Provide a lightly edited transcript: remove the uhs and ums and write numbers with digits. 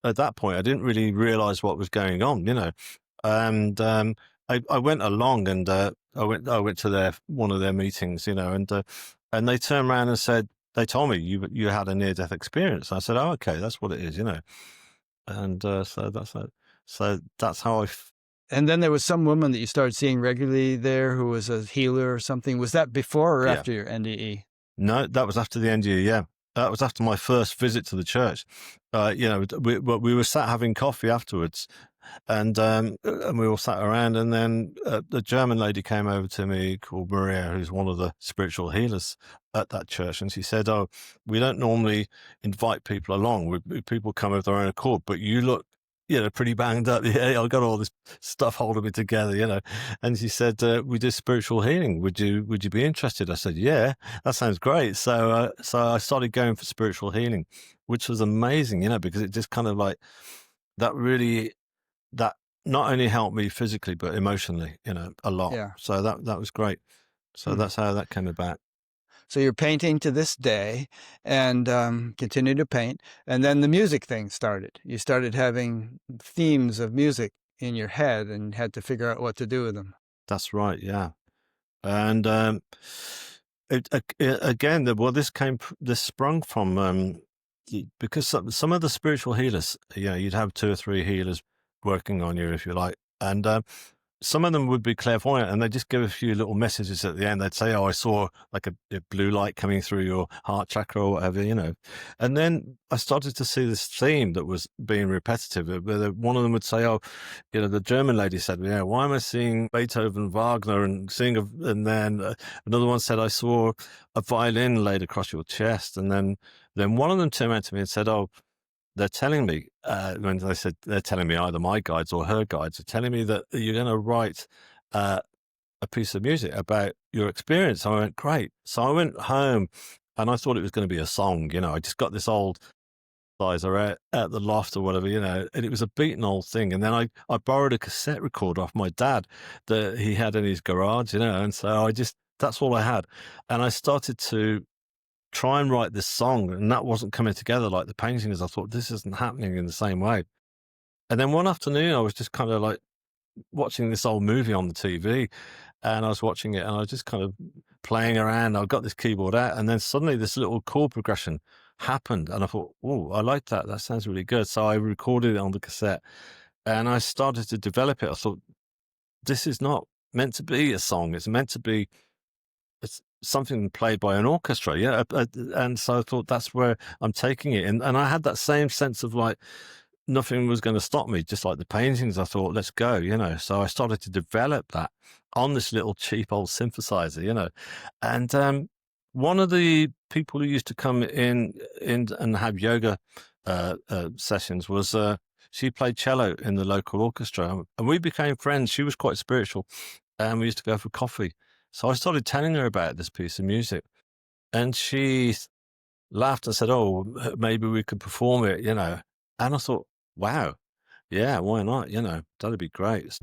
at that point, I didn't really realize what was going on, and I went along, and I went to one of their meetings, and they turned around and said, they told me you had a near death experience. I said, oh, okay, that's what it is. And so that's how And then there was some woman that you started seeing regularly there who was a healer or something. Was that before or yeah. after your NDE? No, that was after the NDE. Yeah, that was after my first visit to the church. We were sat having coffee afterwards, and we all sat around, and then the German lady came over to me called Maria, who's one of the spiritual healers at that church, and she said, "Oh, we don't normally invite people along. People come of their own accord, but you look." Pretty banged up. Yeah, I got all this stuff holding me together, And she said, "We do spiritual healing. Would you be interested?" I said, "Yeah, that sounds great." So I started going for spiritual healing, which was amazing, because it just kind of like that really that not only helped me physically but emotionally, a lot. Yeah. So that was great. So that's how that came about. So you're painting to this day and continue to paint. And then the music thing started. You started having themes of music in your head and had to figure out what to do with them. That's right. Yeah. And again, this sprung from because some of the spiritual healers, you'd have two or three healers working on you, if you like, and some of them would be clairvoyant, and they'd just give a few little messages at the end. They'd say, "Oh, I saw like a blue light coming through your heart chakra or whatever," And then I started to see this theme that was being repetitive. One of them would say, "Oh, the German lady said, yeah, why am I seeing Beethoven, Wagner, and and then another one said, I saw a violin laid across your chest." And then one of them turned around to me and said, "Oh, they're telling me," when they said they're telling me, either my guides or her guides are telling me that you're going to write a piece of music about your experience. I went, great. So I went home and I thought it was going to be a song. I just got this old synthesizer at the loft or whatever, and it was a beaten old thing. And then I borrowed a cassette recorder off my dad that he had in his garage, and so that's all I had. And I started to try and write this song, and that wasn't coming together like the paintings. I thought, this isn't happening in the same way. And then one afternoon I was just kind of like watching this old movie on the TV, and I was watching it and I was just kind of playing around. I got this keyboard out, and then suddenly this little chord progression happened, and I thought, oh, I like that. That sounds really good. So I recorded it on the cassette and I started to develop it. I thought, this is not meant to be a song. It's meant to be something played by an orchestra. Yeah. And so I thought, that's where I'm taking it. And I had that same sense of like, nothing was going to stop me, just like the paintings. I thought, let's go, So I started to develop that on this little cheap old synthesizer, And one of the people who used to come in and have yoga sessions was she played cello in the local orchestra, and we became friends. She was quite spiritual, and we used to go for coffee. So I started telling her about this piece of music, and she laughed and said, "Oh, maybe we could perform it," And I thought, wow, yeah, why not? That'd be great.